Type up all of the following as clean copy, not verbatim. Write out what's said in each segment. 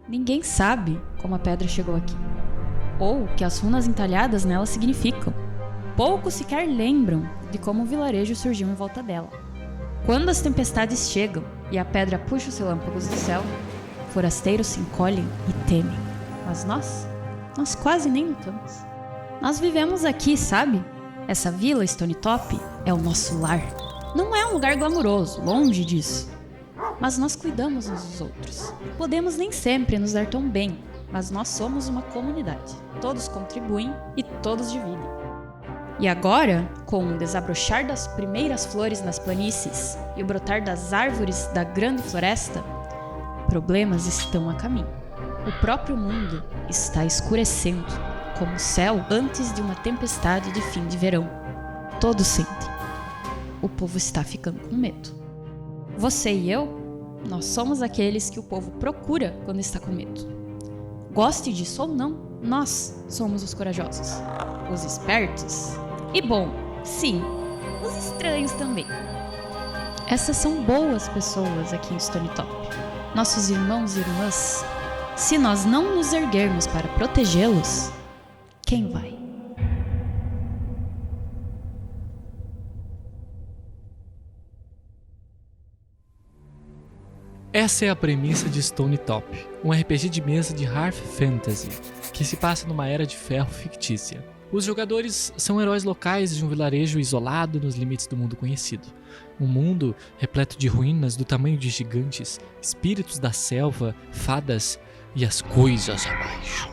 Ninguém sabe como a pedra chegou aqui, ou o que as runas entalhadas nela significam. Poucos sequer lembram de como o vilarejo surgiu em volta dela. Quando as tempestades chegam e a pedra puxa os relâmpagos do céu, forasteiros se encolhem e temem. Mas nós quase nem lutamos. Nós vivemos aqui, sabe? Essa vila Stonetop é o nosso lar. Não é um lugar glamuroso, longe disso. Mas nós cuidamos uns dos outros. Podemos nem sempre nos dar tão bem, mas nós somos uma comunidade. Todos contribuem e todos dividem. E agora, com o desabrochar das primeiras flores nas planícies e o brotar das árvores da grande floresta, problemas estão a caminho. O próprio mundo está escurecendo, como o céu antes de uma tempestade de fim de verão. Todos sentem. O povo está ficando com medo. Você e eu, nós somos aqueles que o povo procura quando está com medo. Goste disso ou não, nós somos os corajosos, os espertos e, bom, sim, os estranhos também. Essas são boas pessoas aqui em Stonetop, nossos irmãos e irmãs. Se nós não nos erguermos para protegê-los, quem vai? Essa é a premissa de Stonetop, um RPG de mesa de Hearth Fantasy, que se passa numa era de ferro fictícia. Os jogadores são heróis locais de um vilarejo isolado nos limites do mundo conhecido. Um mundo repleto de ruínas do tamanho de gigantes, espíritos da selva, fadas e as coisas abaixo.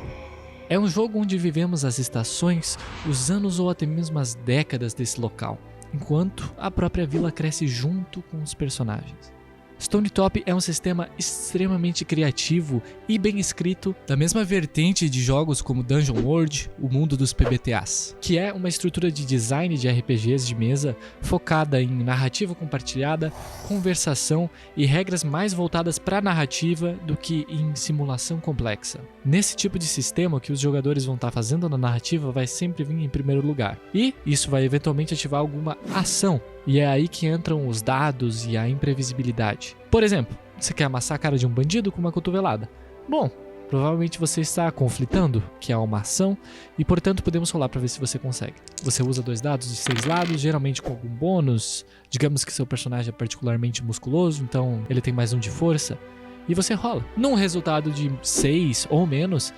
É um jogo onde vivemos as estações, os anos ou até mesmo as décadas desse local, enquanto a própria vila cresce junto com os personagens. Stonetop é um sistema extremamente criativo e bem escrito, da mesma vertente de jogos como Dungeon World, o mundo dos PBTAs, que é uma estrutura de design de RPGs de mesa focada em narrativa compartilhada, conversação e regras mais voltadas para a narrativa do que em simulação complexa. Nesse tipo de sistema, o que os jogadores vão estar fazendo na narrativa vai sempre vir em primeiro lugar, e isso vai eventualmente ativar alguma ação. E é aí que entram os dados e a imprevisibilidade. Por exemplo, você quer amassar a cara de um bandido com uma cotovelada. Bom, provavelmente você está conflitando, que é uma ação, e portanto podemos rolar para ver se você consegue. Você usa 2 dados de 6 lados, geralmente com algum bônus. Digamos que seu personagem é particularmente musculoso, então ele tem mais 1 de força. E você rola. Num resultado de 6 ou menos,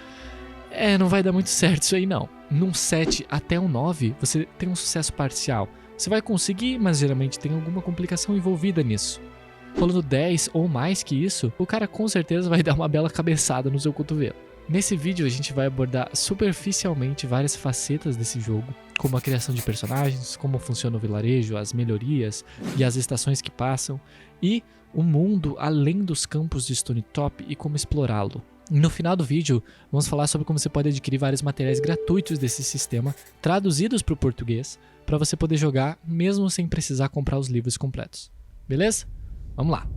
não vai dar muito certo isso aí não. Num 7 até um 9, você tem um sucesso parcial. Você vai conseguir, mas geralmente tem alguma complicação envolvida nisso. Rolando 10 ou mais que isso, o cara com certeza vai dar uma bela cabeçada no seu cotovelo. Nesse vídeo a gente vai abordar superficialmente várias facetas desse jogo, como a criação de personagens, como funciona o vilarejo, as melhorias e as estações que passam, e o mundo além dos campos de Stonetop e como explorá-lo. No final do vídeo, vamos falar sobre como você pode adquirir vários materiais gratuitos desse sistema, traduzidos para o português, para você poder jogar mesmo sem precisar comprar os livros completos. Beleza? Vamos lá!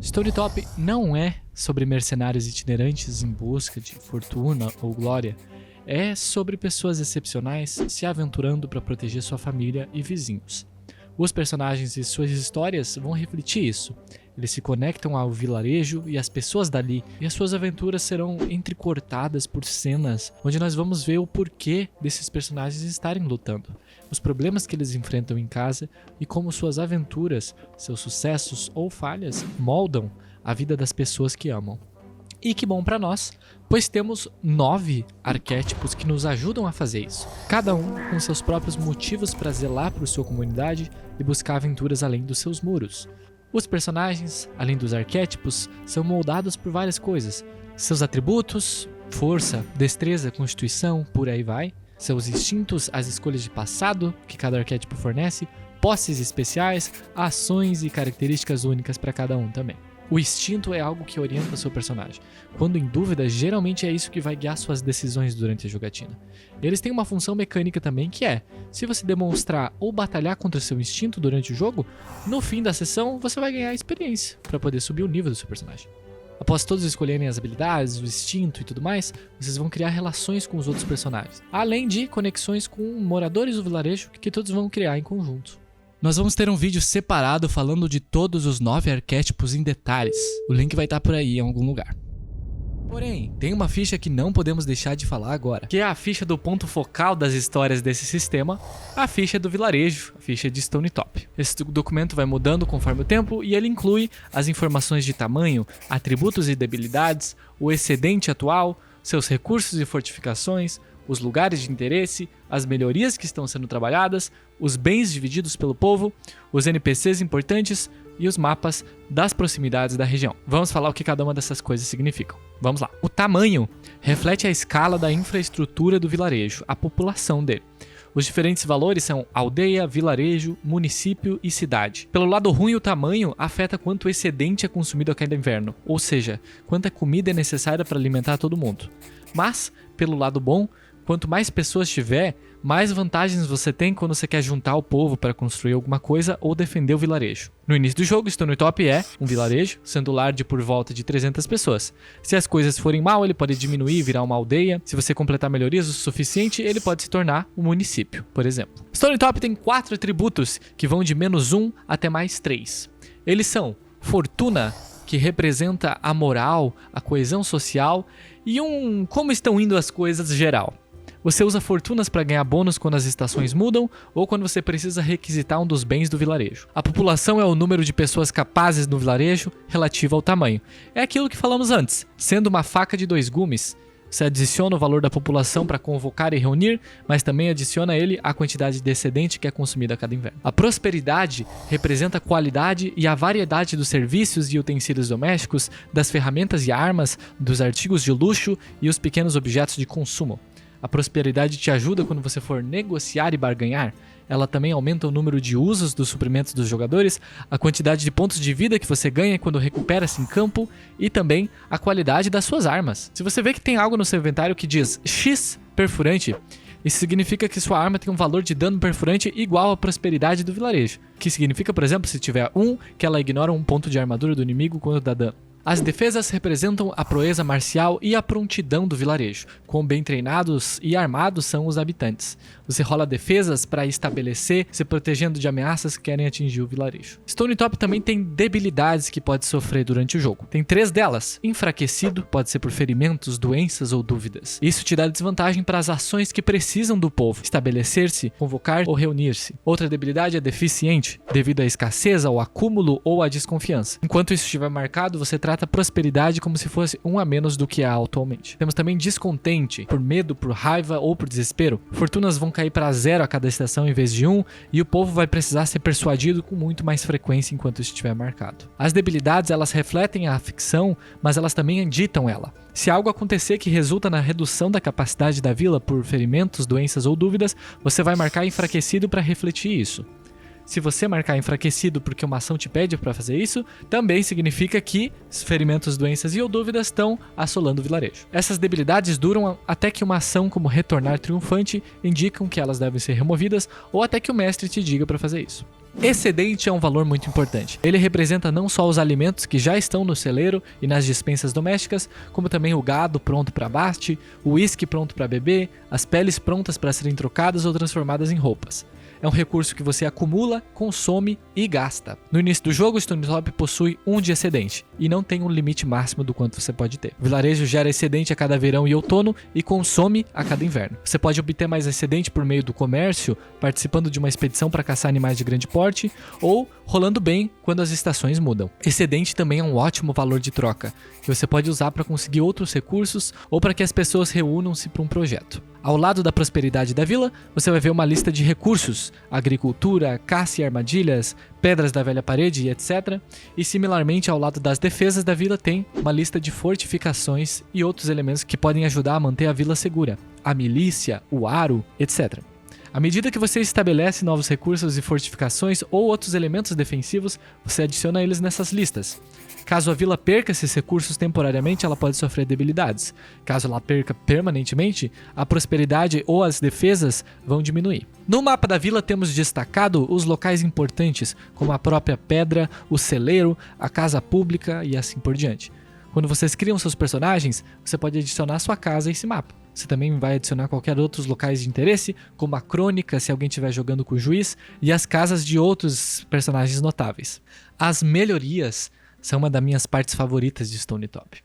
Stonetop não é sobre mercenários itinerantes em busca de fortuna ou glória, é sobre pessoas excepcionais se aventurando para proteger sua família e vizinhos. Os personagens e suas histórias vão refletir isso. Eles se conectam ao vilarejo e às pessoas dali, e as suas aventuras serão entrecortadas por cenas onde nós vamos ver o porquê desses personagens estarem lutando, os problemas que eles enfrentam em casa e como suas aventuras, seus sucessos ou falhas moldam a vida das pessoas que amam. E que bom pra nós, pois temos 9 arquétipos que nos ajudam a fazer isso, cada um com seus próprios motivos para zelar por sua comunidade e buscar aventuras além dos seus muros. Os personagens, além dos arquétipos, são moldados por várias coisas. Seus atributos, força, destreza, constituição, por aí vai. Seus instintos, as escolhas de passado que cada arquétipo fornece, posses especiais, ações e características únicas para cada um também. O instinto é algo que orienta seu personagem. Quando em dúvida, geralmente é isso que vai guiar suas decisões durante a jogatina. Eles têm uma função mecânica também que é, se você demonstrar ou batalhar contra seu instinto durante o jogo, no fim da sessão você vai ganhar experiência para poder subir o nível do seu personagem. Após todos escolherem as habilidades, o instinto e tudo mais, vocês vão criar relações com os outros personagens, além de conexões com moradores do vilarejo que todos vão criar em conjunto. Nós vamos ter um vídeo separado falando de todos os 9 arquétipos em detalhes. O link vai estar por aí em algum lugar. Porém, tem uma ficha que não podemos deixar de falar agora, que é a ficha do ponto focal das histórias desse sistema, a ficha do vilarejo, a ficha de Stone Top. Esse documento vai mudando conforme o tempo e ele inclui as informações de tamanho, atributos e debilidades, o excedente atual, seus recursos e fortificações, os lugares de interesse, as melhorias que estão sendo trabalhadas, os bens divididos pelo povo, os NPCs importantes e os mapas das proximidades da região. Vamos falar o que cada uma dessas coisas significam. Vamos lá. O tamanho reflete a escala da infraestrutura do vilarejo, a população dele. Os diferentes valores são aldeia, vilarejo, município e cidade. Pelo lado ruim, o tamanho afeta quanto excedente é consumido a cada inverno, ou seja, quanta comida é necessária para alimentar todo mundo. Mas, pelo lado bom, quanto mais pessoas tiver, mais vantagens você tem quando você quer juntar o povo para construir alguma coisa ou defender o vilarejo. No início do jogo, Stone Top é um vilarejo, sendo lar de por volta de 300 pessoas. Se as coisas forem mal, ele pode diminuir e virar uma aldeia. Se você completar melhorias o suficiente, ele pode se tornar um município, por exemplo. Stone Top tem 4 atributos que vão de -1 até +3. Eles são Fortuna, que representa a moral, a coesão social, e como estão indo as coisas geral. Você usa fortunas para ganhar bônus quando as estações mudam ou quando você precisa requisitar um dos bens do vilarejo. A população é o número de pessoas capazes no vilarejo relativo ao tamanho. É aquilo que falamos antes. Sendo uma faca de 2 gumes, você adiciona o valor da população para convocar e reunir, mas também adiciona a ele a quantidade de excedente que é consumida a cada inverno. A prosperidade representa a qualidade e a variedade dos serviços e utensílios domésticos, das ferramentas e armas, dos artigos de luxo e os pequenos objetos de consumo. A prosperidade te ajuda quando você for negociar e barganhar. Ela também aumenta o número de usos dos suprimentos dos jogadores, a quantidade de pontos de vida que você ganha quando recupera-se em campo e também a qualidade das suas armas. Se você vê que tem algo no seu inventário que diz X perfurante, isso significa que sua arma tem um valor de dano perfurante igual à prosperidade do vilarejo. Que significa, por exemplo, se tiver 1, que ela ignora um ponto de armadura do inimigo quando dá dano. As defesas representam a proeza marcial e a prontidão do vilarejo. Quão bem treinados e armados são os habitantes. Você rola defesas para estabelecer, se protegendo de ameaças que querem atingir o vilarejo. Stone Top também tem debilidades que pode sofrer durante o jogo. Tem 3 delas. Enfraquecido, pode ser por ferimentos, doenças ou dúvidas. Isso te dá desvantagem para as ações que precisam do povo. Estabelecer-se, convocar ou reunir-se. Outra debilidade é deficiente, devido à escassez, ao acúmulo ou à desconfiança. Enquanto isso estiver marcado, você trata a prosperidade como se fosse 1 a menos do que há atualmente. Temos também descontente, por medo, por raiva ou por desespero. Fortunas vão cair para 0 a cada estação em vez de 1, e o povo vai precisar ser persuadido com muito mais frequência enquanto isso estiver marcado. As debilidades, elas refletem a ficção, mas elas também ditam ela. Se algo acontecer que resulta na redução da capacidade da vila por ferimentos, doenças ou dúvidas, você vai marcar enfraquecido para refletir isso. Se você marcar enfraquecido porque uma ação te pede para fazer isso, também significa que ferimentos, doenças ou dúvidas estão assolando o vilarejo. Essas debilidades duram até que uma ação como retornar triunfante indicam que elas devem ser removidas ou até que o mestre te diga para fazer isso. Excedente é um valor muito importante. Ele representa não só os alimentos que já estão no celeiro e nas despensas domésticas, como também o gado pronto para abaste, o uísque pronto para beber, as peles prontas para serem trocadas ou transformadas em roupas. É um recurso que você acumula, consome e gasta. No início do jogo, o Stone Top possui 1 de excedente e não tem um limite máximo do quanto você pode ter. O vilarejo gera excedente a cada verão e outono e consome a cada inverno. Você pode obter mais excedente por meio do comércio, participando de uma expedição para caçar animais de grande porte ou rolando bem quando as estações mudam. Excedente também é um ótimo valor de troca, que você pode usar para conseguir outros recursos ou para que as pessoas reúnam-se para um projeto. Ao lado da prosperidade da vila, você vai ver uma lista de recursos, agricultura, caça e armadilhas, pedras da velha parede e etc. E similarmente ao lado das defesas da vila tem uma lista de fortificações e outros elementos que podem ajudar a manter a vila segura, a milícia, o aro, etc. À medida que você estabelece novos recursos e fortificações ou outros elementos defensivos, você adiciona eles nessas listas. Caso a vila perca esses recursos temporariamente, ela pode sofrer debilidades. Caso ela perca permanentemente, a prosperidade ou as defesas vão diminuir. No mapa da vila temos destacado os locais importantes, como a própria pedra, o celeiro, a casa pública e assim por diante. Quando vocês criam seus personagens, você pode adicionar sua casa a esse mapa. Você também vai adicionar qualquer outros locais de interesse, como a crônica, se alguém estiver jogando com o juiz, e as casas de outros personagens notáveis. As melhorias são uma das minhas partes favoritas de Stone Top.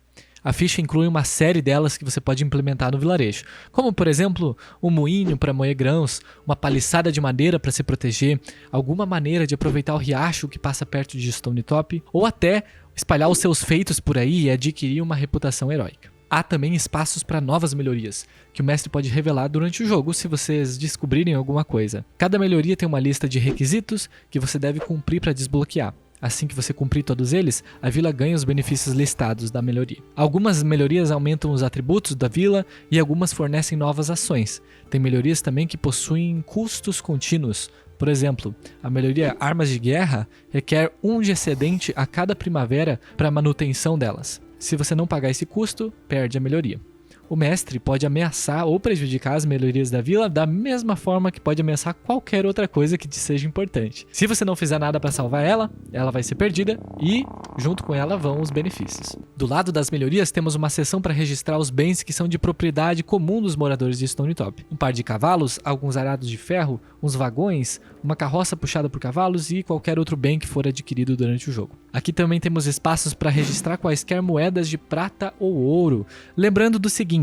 A ficha inclui uma série delas que você pode implementar no vilarejo, como por exemplo, um moinho para moer grãos, uma paliçada de madeira para se proteger, alguma maneira de aproveitar o riacho que passa perto de Stone Top, ou até espalhar os seus feitos por aí e adquirir uma reputação heróica. Há também espaços para novas melhorias, que o mestre pode revelar durante o jogo se vocês descobrirem alguma coisa. Cada melhoria tem uma lista de requisitos que você deve cumprir para desbloquear. Assim que você cumprir todos eles, a vila ganha os benefícios listados da melhoria. Algumas melhorias aumentam os atributos da vila e algumas fornecem novas ações. Tem melhorias também que possuem custos contínuos. Por exemplo, a melhoria Armas de Guerra requer 1 de excedente a cada primavera para a manutenção delas. Se você não pagar esse custo, perde a melhoria. O mestre pode ameaçar ou prejudicar as melhorias da vila da mesma forma que pode ameaçar qualquer outra coisa que te seja importante. Se você não fizer nada para salvar ela, ela vai ser perdida e, junto com ela, vão os benefícios. Do lado das melhorias, temos uma seção para registrar os bens que são de propriedade comum dos moradores de Stone Top. Um par de cavalos, alguns arados de ferro, uns vagões, uma carroça puxada por cavalos e qualquer outro bem que for adquirido durante o jogo. Aqui também temos espaços para registrar quaisquer moedas de prata ou ouro. Lembrando do seguinte,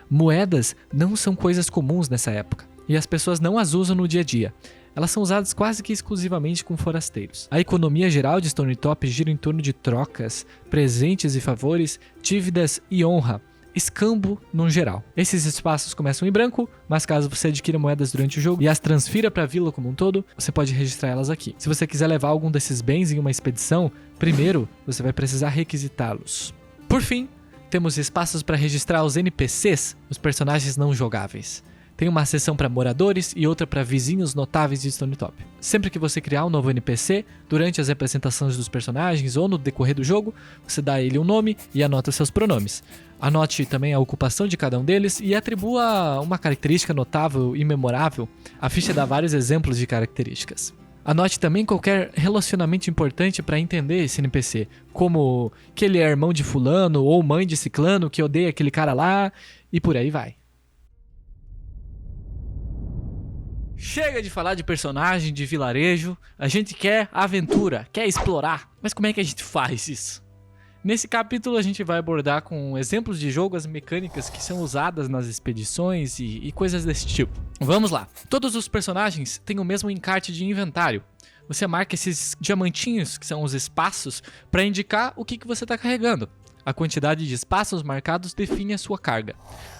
moedas não são coisas comuns nessa época, e as pessoas não as usam no dia a dia. Elas são usadas quase que exclusivamente com forasteiros. A economia geral de Stone Top gira em torno de trocas, presentes e favores, dívidas e honra. Escambo no geral. Esses espaços começam em branco, mas caso você adquira moedas durante o jogo e as transfira para a vila como um todo, você pode registrar elas aqui. Se você quiser levar algum desses bens em uma expedição, primeiro você vai precisar requisitá-los. Por fim, temos espaços para registrar os NPCs, os personagens não jogáveis. Tem uma seção para moradores e outra para vizinhos notáveis de Stone Top. Sempre que você criar um novo NPC, durante as representações dos personagens ou no decorrer do jogo, você dá a ele um nome e anota os seus pronomes. Anote também a ocupação de cada um deles e atribua uma característica notável e memorável. A ficha dá vários exemplos de características. Anote também qualquer relacionamento importante para entender esse NPC, como que ele é irmão de fulano ou mãe de ciclano que odeia aquele cara lá e por aí vai. Chega de falar de personagem, de vilarejo, a gente quer aventura, quer explorar. Mas como é que a gente faz isso? Nesse capítulo a gente vai abordar com exemplos de jogo as mecânicas que são usadas nas expedições e coisas desse tipo. Vamos lá. Todos os personagens têm o mesmo encarte de inventário. Você marca esses diamantinhos, que são os espaços, para indicar o que você está carregando. A quantidade de espaços marcados define a sua carga.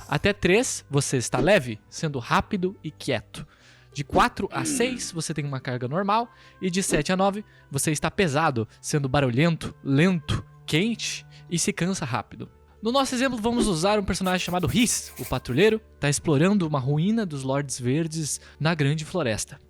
Até 3 você está leve, sendo rápido e quieto. De 4 a 6 você tem uma carga normal e de 7 a 9 você está pesado, sendo barulhento, lento, quente e se cansa rápido. No nosso exemplo vamos usar um personagem chamado Rhys, o patrulheiro, está explorando uma ruína dos Lordes Verdes na grande floresta.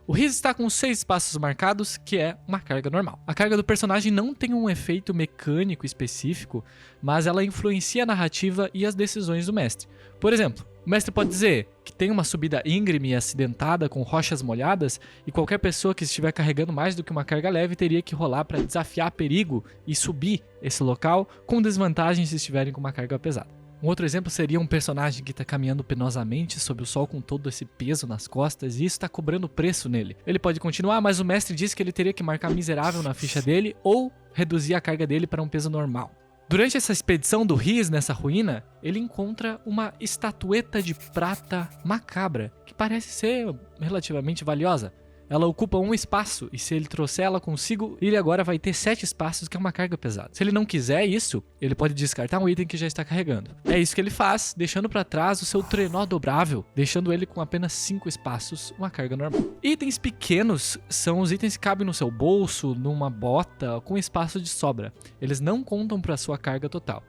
O Rhys está com 6 espaços marcados, que é uma carga normal. A carga do personagem não tem um efeito mecânico específico, mas ela influencia a narrativa e as decisões do mestre. Por exemplo, o mestre pode dizer que tem uma subida íngreme e acidentada com rochas molhadas e qualquer pessoa que estiver carregando mais do que uma carga leve teria que rolar para desafiar perigo e subir esse local com desvantagem se estiverem com uma carga pesada. Um outro exemplo seria um personagem que está caminhando penosamente sob o sol com todo esse peso nas costas e isso está cobrando preço nele. Ele pode continuar, mas o mestre disse que ele teria que marcar miserável na ficha dele ou reduzir a carga dele para um peso normal. Durante essa expedição do Rhys nessa ruína, ele encontra uma estatueta de prata macabra, que parece ser relativamente valiosa. Ela ocupa um espaço e se ele trouxer ela consigo, ele agora vai ter 7 espaços, que é uma carga pesada. Se ele não quiser isso, ele pode descartar um item que já está carregando. É isso que ele faz, deixando para trás o seu trenó dobrável, deixando ele com apenas 5 espaços, uma carga normal. Itens pequenos são os itens que cabem no seu bolso, numa bota, com espaço de sobra. Eles não contam para sua carga total.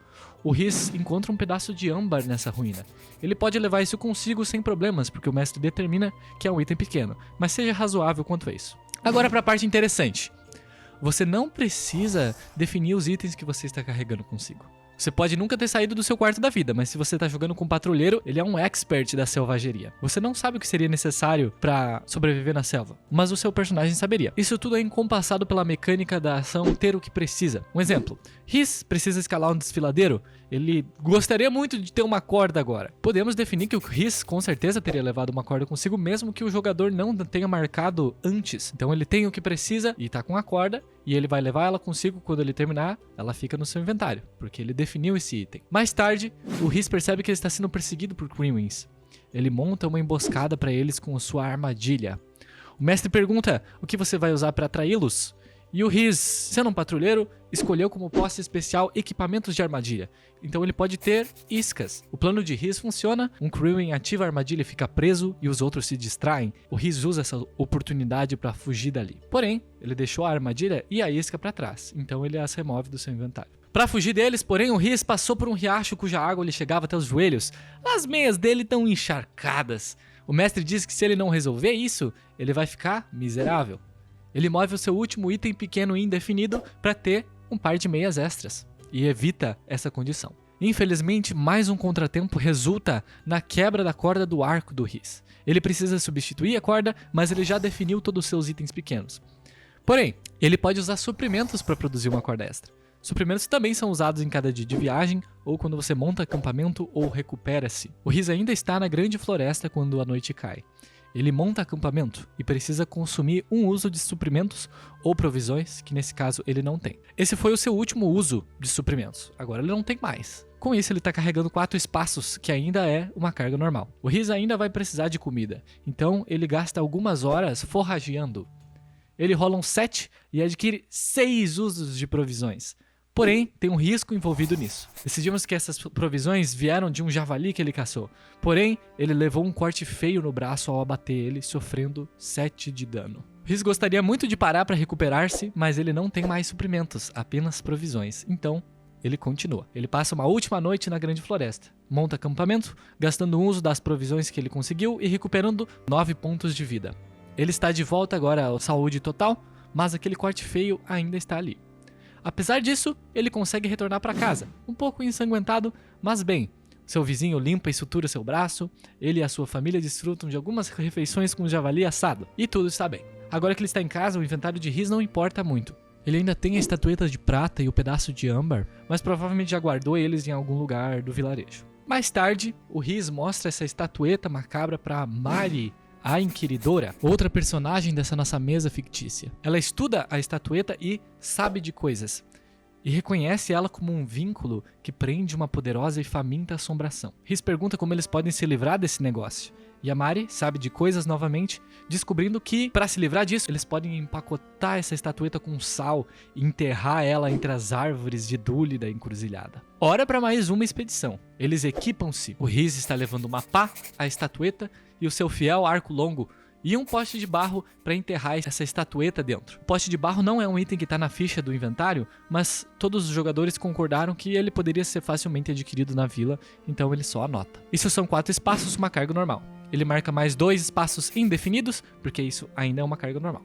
O Rhys encontra um pedaço de âmbar nessa ruína. Ele pode levar isso consigo sem problemas, porque o mestre determina que é um item pequeno, mas seja razoável quanto a isso. Agora para a parte interessante. Você não precisa definir os itens que você está carregando consigo. Você pode nunca ter saído do seu quarto da vida, mas se você está jogando com um patrulheiro, ele é um expert da selvageria. Você não sabe o que seria necessário para sobreviver na selva, mas o seu personagem saberia. Isso tudo é encompassado pela mecânica da ação ter o que precisa. Um exemplo, Rhys precisa escalar um desfiladeiro, ele gostaria muito de ter uma corda agora. Podemos definir que o Rhys com certeza teria levado uma corda consigo, mesmo que o jogador não tenha marcado antes. Então ele tem o que precisa e está com a corda, e ele vai levar ela consigo quando ele terminar, ela fica no seu inventário, porque ele definiu esse item. Mais tarde, o Rhys percebe que ele está sendo perseguido por Crewings. Ele monta uma emboscada para eles com sua armadilha. O mestre pergunta o que você vai usar para atraí-los, e o Rhys, sendo um patrulheiro, escolheu como posse especial equipamentos de armadilha. Então ele pode ter iscas. O plano de Rhys funciona, um Crewing ativa a armadilha e fica preso e os outros se distraem. O Rhys usa essa oportunidade para fugir dali. Porém, ele deixou a armadilha e a isca para trás, então ele as remove do seu inventário. Para fugir deles, porém, o Rhys passou por um riacho cuja água lhe chegava até os joelhos. As meias dele estão encharcadas. O mestre diz que se ele não resolver isso, ele vai ficar miserável. Ele move o seu último item pequeno e indefinido para ter um par de meias extras e evita essa condição. Infelizmente, mais um contratempo resulta na quebra da corda do arco do Rhys. Ele precisa substituir a corda, mas ele já definiu todos os seus itens pequenos. Porém, ele pode usar suprimentos para produzir uma corda extra. Suprimentos também são usados em cada dia de viagem ou quando você monta acampamento ou recupera-se. O Rhys ainda está na grande floresta quando a noite cai. Ele monta acampamento e precisa consumir um uso de suprimentos ou provisões, que nesse caso ele não tem. Esse foi o seu último uso de suprimentos, agora ele não tem mais. Com isso ele está carregando 4 espaços, que ainda é uma carga normal. O Rhys ainda vai precisar de comida, então ele gasta algumas horas forrageando. Ele rola um 7 e adquire 6 usos de provisões. Porém, tem um risco envolvido nisso. Decidimos que essas provisões vieram de um javali que ele caçou. Porém, ele levou um corte feio no braço ao abater ele, sofrendo 7 de dano. Rhys gostaria muito de parar para recuperar-se, mas ele não tem mais suprimentos, apenas provisões. Então, ele continua. Ele passa uma última noite na grande floresta. Monta acampamento, gastando o uso das provisões que ele conseguiu e recuperando 9 pontos de vida. Ele está de volta agora à saúde total, mas aquele corte feio ainda está ali. Apesar disso, ele consegue retornar para casa, um pouco ensanguentado, mas bem. Seu vizinho limpa e sutura seu braço, ele e a sua família desfrutam de algumas refeições com javali assado, e tudo está bem. Agora que ele está em casa, o inventário de Rhys não importa muito. Ele ainda tem a estatueta de prata e o pedaço de âmbar, mas provavelmente já guardou eles em algum lugar do vilarejo. Mais tarde, o Rhys mostra essa estatueta macabra para Mari, a Inquiridora, outra personagem dessa nossa mesa fictícia. Ela estuda a estatueta e sabe de coisas, e reconhece ela como um vínculo que prende uma poderosa e faminta assombração. Rhys pergunta como eles podem se livrar desse negócio, e a Mari sabe de coisas novamente, descobrindo que, para se livrar disso, eles podem empacotar essa estatueta com sal e enterrar ela entre as árvores de Dule da encruzilhada. Hora para mais uma expedição. Eles equipam-se. O Rhys está levando uma pá, a estatueta e o seu fiel arco longo, e um pote de barro para enterrar essa estatueta dentro. O pote de barro não é um item que está na ficha do inventário, mas todos os jogadores concordaram que ele poderia ser facilmente adquirido na vila, então ele só anota. Isso são 4 espaços, uma carga normal. Ele marca mais 2 espaços indefinidos, porque isso ainda é uma carga normal.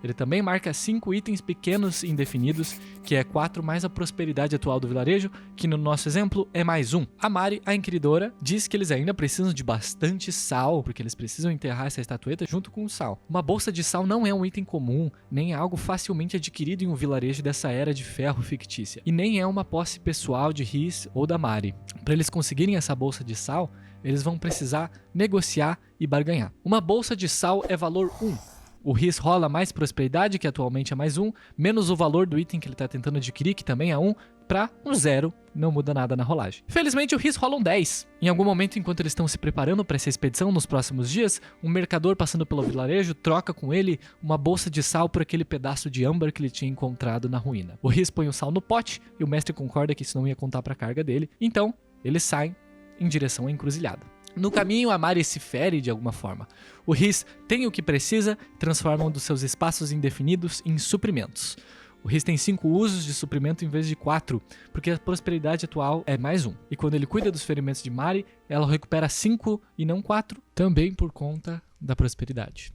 Ele também marca 5 itens pequenos indefinidos, que é 4 mais a prosperidade atual do vilarejo, que no nosso exemplo é mais 1. A Mari, a Inquiridora, diz que eles ainda precisam de bastante sal, porque eles precisam enterrar essa estatueta junto com o sal. Uma bolsa de sal não é um item comum, nem é algo facilmente adquirido em um vilarejo dessa era de ferro fictícia, e nem é uma posse pessoal de Rhys ou da Mari. Para eles conseguirem essa bolsa de sal, eles vão precisar negociar e barganhar. Uma bolsa de sal é valor 1. O Rhys rola mais prosperidade, que atualmente é mais 1, menos o valor do item que ele está tentando adquirir, que também é 1, para um 0, não muda nada na rolagem. Felizmente o Rhys rola um 10. Em algum momento, enquanto eles estão se preparando para essa expedição nos próximos dias, um mercador passando pelo vilarejo troca com ele uma bolsa de sal por aquele pedaço de âmbar que ele tinha encontrado na ruína. O Rhys põe o sal no pote e o mestre concorda que isso não ia contar para a carga dele, então eles saem em direção à encruzilhada. No caminho, a Mari se fere de alguma forma. O Rhys tem o que precisa, transforma um dos seus espaços indefinidos em suprimentos. O Rhys tem 5 usos de suprimento em vez de 4, porque a prosperidade atual é mais 1. E quando ele cuida dos ferimentos de Mari, ela recupera 5 e não 4, também por conta da prosperidade.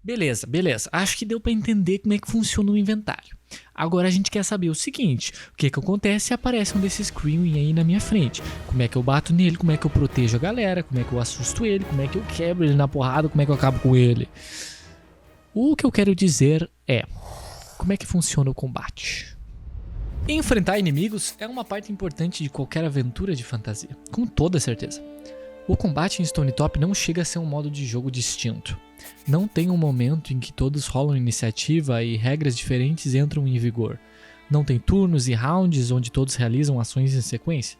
Beleza. Acho que deu pra entender como é que funciona o inventário. Agora a gente quer saber o seguinte: o que acontece se aparece um desses Crewing aí na minha frente? Como é que eu bato nele? Como é que eu protejo a galera? Como é que eu assusto ele? Como é que eu quebro ele na porrada? Como é que eu acabo com ele? O que eu quero dizer é: como é que funciona o combate? Enfrentar inimigos é uma parte importante de qualquer aventura de fantasia, com toda certeza. O combate em Stone Top não chega a ser um modo de jogo distinto. Não tem um momento em que todos rolam iniciativa e regras diferentes entram em vigor. Não tem turnos e rounds onde todos realizam ações em sequência.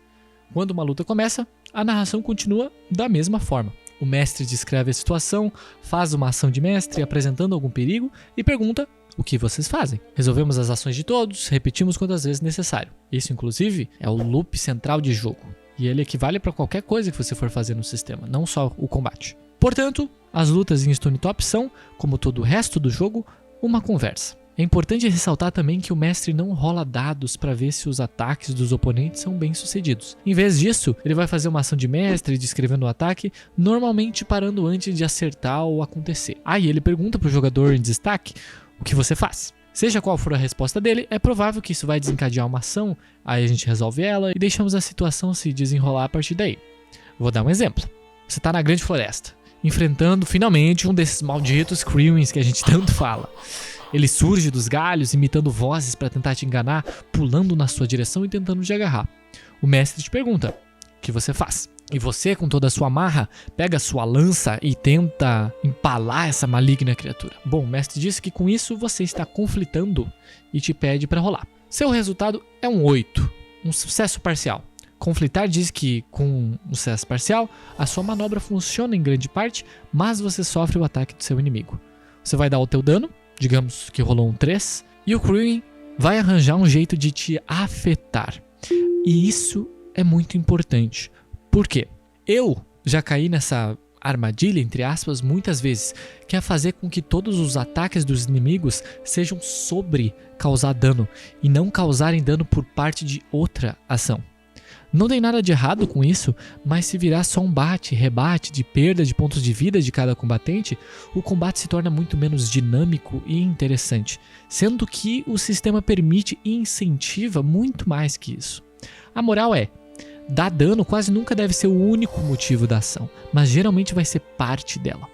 Quando uma luta começa, a narração continua da mesma forma. O mestre descreve a situação, faz uma ação de mestre apresentando algum perigo e pergunta o que vocês fazem. Resolvemos as ações de todos, repetimos quantas vezes necessário. Isso, inclusive, é o loop central de jogo. E ele equivale para qualquer coisa que você for fazer no sistema, não só o combate. Portanto, as lutas em Stone Top são, como todo o resto do jogo, uma conversa. É importante ressaltar também que o mestre não rola dados para ver se os ataques dos oponentes são bem sucedidos. Em vez disso, ele vai fazer uma ação de mestre descrevendo o ataque, normalmente parando antes de acertar ou acontecer. Aí ele pergunta para o jogador em destaque o que você faz. Seja qual for a resposta dele, é provável que isso vai desencadear uma ação, aí a gente resolve ela e deixamos a situação se desenrolar a partir daí. Vou dar um exemplo. Você está na grande floresta, enfrentando finalmente um desses malditos Krewins que a gente tanto fala. Ele surge dos galhos, imitando vozes para tentar te enganar, pulando na sua direção e tentando te agarrar. O mestre te pergunta o que você faz. E você, com toda a sua marra, pega a sua lança e tenta empalar essa maligna criatura. Bom, o mestre disse que com isso você está conflitando e te pede para rolar. Seu resultado é um 8, um sucesso parcial. Conflitar diz que, com um sucesso parcial, a sua manobra funciona em grande parte, mas você sofre o ataque do seu inimigo. Você vai dar o teu dano, digamos que rolou um 3, e o Krewin vai arranjar um jeito de te afetar. E isso é muito importante. Por quê? Eu já caí nessa armadilha, entre aspas, muitas vezes, que é fazer com que todos os ataques dos inimigos sejam sobre causar dano e não causarem dano por parte de outra ação. Não tem nada de errado com isso, mas se virar só um bate, rebate de perda de pontos de vida de cada combatente, o combate se torna muito menos dinâmico e interessante, sendo que o sistema permite e incentiva muito mais que isso. A moral é, dar dano quase nunca deve ser o único motivo da ação, mas geralmente vai ser parte dela.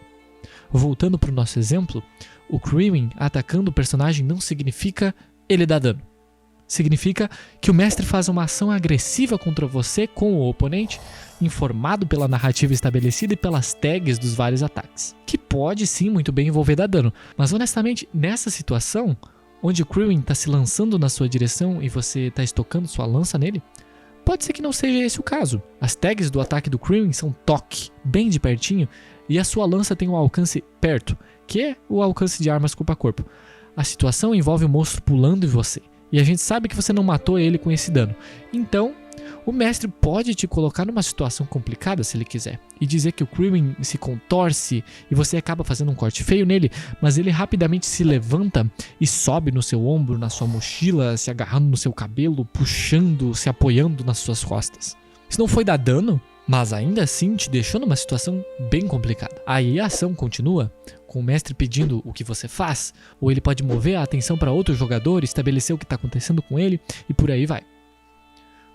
Voltando para o nosso exemplo, o Krewin atacando o personagem não significa ele dar dano. Significa que o mestre faz uma ação agressiva contra você com o oponente, informado pela narrativa estabelecida e pelas tags dos vários ataques. Que pode sim muito bem envolver dar dano, mas honestamente, nessa situação, onde o Krewin está se lançando na sua direção e você está estocando sua lança nele, pode ser que não seja esse o caso. As tags do ataque do Krewin são toque, bem de pertinho, e a sua lança tem um alcance perto, que é o alcance de armas corpo a corpo. A situação envolve o monstro pulando em você, e a gente sabe que você não matou ele com esse dano. Então, o mestre pode te colocar numa situação complicada se ele quiser, e dizer que o Krewin se contorce e você acaba fazendo um corte feio nele, mas ele rapidamente se levanta e sobe no seu ombro, na sua mochila, se agarrando no seu cabelo, puxando, se apoiando nas suas costas. Isso não foi dar dano, mas ainda assim te deixou numa situação bem complicada. Aí a ação continua, com o mestre pedindo o que você faz, ou ele pode mover a atenção para outro jogador, estabelecer o que está acontecendo com ele, e por aí vai.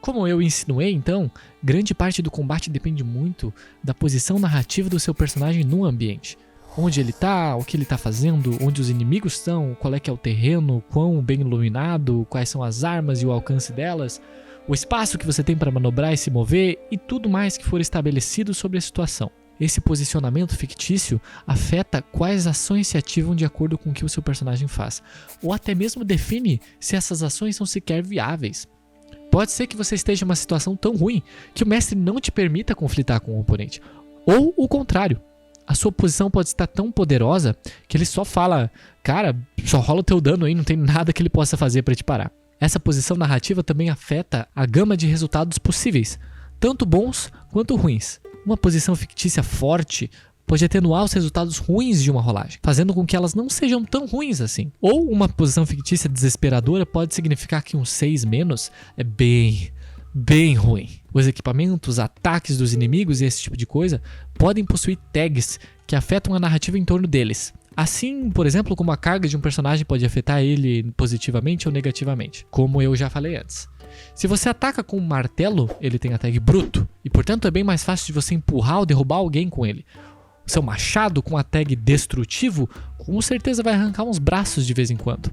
Como eu insinuei, então, grande parte do combate depende muito da posição narrativa do seu personagem no ambiente. Onde ele está, o que ele está fazendo, onde os inimigos estão, qual é que é o terreno, quão bem iluminado, quais são as armas e o alcance delas, o espaço que você tem para manobrar e se mover e tudo mais que for estabelecido sobre a situação. Esse posicionamento fictício afeta quais ações se ativam de acordo com o que o seu personagem faz, ou até mesmo define se essas ações são sequer viáveis. Pode ser que você esteja em uma situação tão ruim que o mestre não te permita conflitar com o oponente. Ou o contrário. A sua posição pode estar tão poderosa que ele só fala, cara, só rola o teu dano aí, não tem nada que ele possa fazer para te parar. Essa posição narrativa também afeta a gama de resultados possíveis, tanto bons quanto ruins. Uma posição fictícia forte pode atenuar os resultados ruins de uma rolagem, fazendo com que elas não sejam tão ruins assim. Ou uma posição fictícia desesperadora pode significar que um 6 menos é bem ruim. Os equipamentos, ataques dos inimigos e esse tipo de coisa podem possuir tags que afetam a narrativa em torno deles. Assim, por exemplo, como a carga de um personagem pode afetar ele positivamente ou negativamente, como eu já falei antes. Se você ataca com um martelo, ele tem a tag bruto, e portanto é bem mais fácil de você empurrar ou derrubar alguém com ele. O seu machado com a tag destrutivo, com certeza vai arrancar uns braços de vez em quando.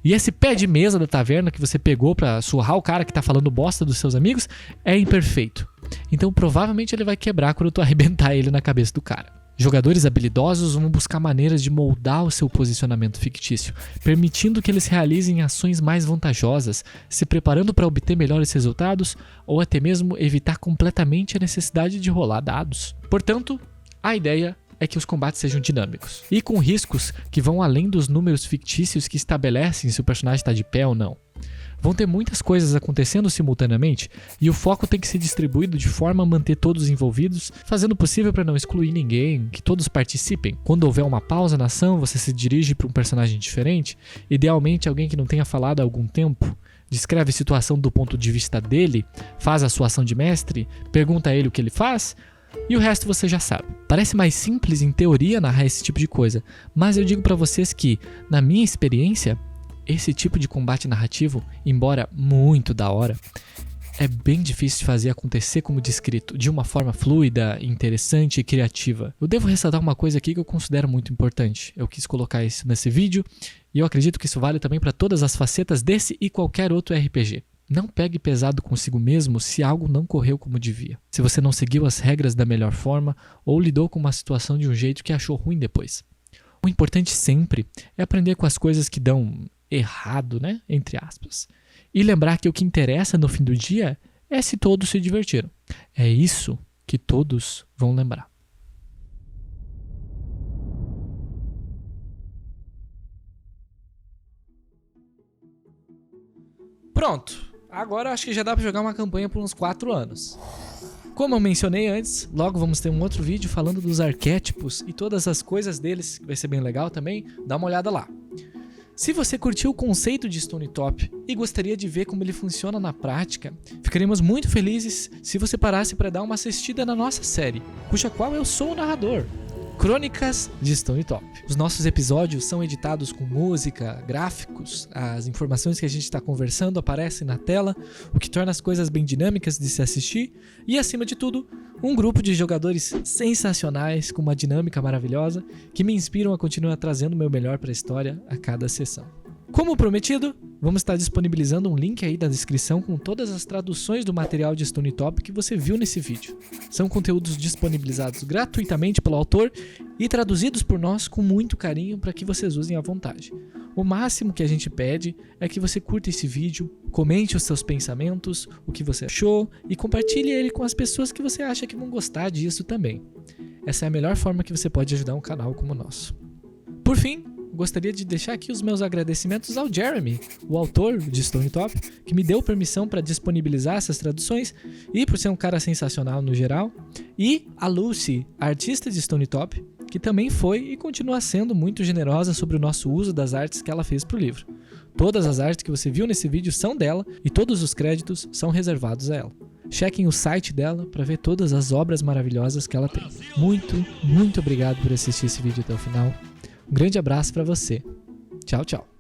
E esse pé de mesa da taverna que você pegou pra surrar o cara que tá falando bosta dos seus amigos é imperfeito. então provavelmente ele vai quebrar quando tu arrebentar ele na cabeça do cara. Jogadores habilidosos vão buscar maneiras de moldar o seu posicionamento fictício, permitindo que eles realizem ações mais vantajosas, se preparando para obter melhores resultados ou até mesmo evitar completamente a necessidade de rolar dados. Portanto, a ideia é que os combates sejam dinâmicos e com riscos que vão além dos números fictícios que estabelecem se o personagem está de pé ou não. Vão ter muitas coisas acontecendo simultaneamente e o foco tem que ser distribuído de forma a manter todos envolvidos, fazendo o possível para não excluir ninguém, que todos participem. Quando houver uma pausa na ação, você se dirige para um personagem diferente, idealmente alguém que não tenha falado há algum tempo, descreve a situação do ponto de vista dele, faz a sua ação de mestre, pergunta a ele o que ele faz, e o resto você já sabe. Parece mais simples em teoria narrar esse tipo de coisa, mas eu digo para vocês que, na minha experiência, esse tipo de combate narrativo, embora muito da hora, é bem difícil de fazer acontecer como descrito, de uma forma fluida, interessante e criativa. Eu devo ressaltar uma coisa aqui que eu considero muito importante. Eu quis colocar isso nesse vídeo e eu acredito que isso vale também para todas as facetas desse e qualquer outro RPG. Não pegue pesado consigo mesmo se algo não correu como devia. Se você não seguiu as regras da melhor forma ou lidou com uma situação de um jeito que achou ruim depois. O importante sempre é aprender com as coisas que dão errado, né? Entre aspas. E lembrar que o que interessa no fim do dia é se todos se divertiram. É isso que todos vão lembrar. Pronto. Agora acho que já dá pra jogar uma campanha por uns 4 anos. Como eu mencionei antes, logo vamos ter um outro vídeo falando dos arquétipos e todas as coisas deles, que vai ser bem legal também. Dá uma olhada lá. Se você curtiu o conceito de Stone Top e gostaria de ver como ele funciona na prática, ficaríamos muito felizes se você parasse para dar uma assistida na nossa série, cuja qual eu sou o narrador, Crônicas de Stone Top. Os nossos episódios são editados com música, gráficos, as informações que a gente está conversando aparecem na tela, o que torna as coisas bem dinâmicas de se assistir e, acima de tudo, um grupo de jogadores sensacionais com uma dinâmica maravilhosa que me inspiram a continuar trazendo o meu melhor para a história a cada sessão. Como prometido, vamos estar disponibilizando um link aí na descrição com todas as traduções do material de Stone Top que você viu nesse vídeo. São conteúdos disponibilizados gratuitamente pelo autor e traduzidos por nós com muito carinho para que vocês usem à vontade. O máximo que a gente pede é que você curta esse vídeo, comente os seus pensamentos, o que você achou e compartilhe ele com as pessoas que você acha que vão gostar disso também. Essa é a melhor forma que você pode ajudar um canal como o nosso. Por fim, gostaria de deixar aqui os meus agradecimentos ao Jeremy, o autor de Stone Top, que me deu permissão para disponibilizar essas traduções e por ser um cara sensacional no geral, e a Lucy, a artista de Stone Top, que também foi e continua sendo muito generosa sobre o nosso uso das artes que ela fez para o livro. Todas as artes que você viu nesse vídeo são dela e todos os créditos são reservados a ela. Chequem o site dela para ver todas as obras maravilhosas que ela tem. Muito, muito obrigado por assistir esse vídeo até o final. Um grande abraço para você. Tchau, tchau.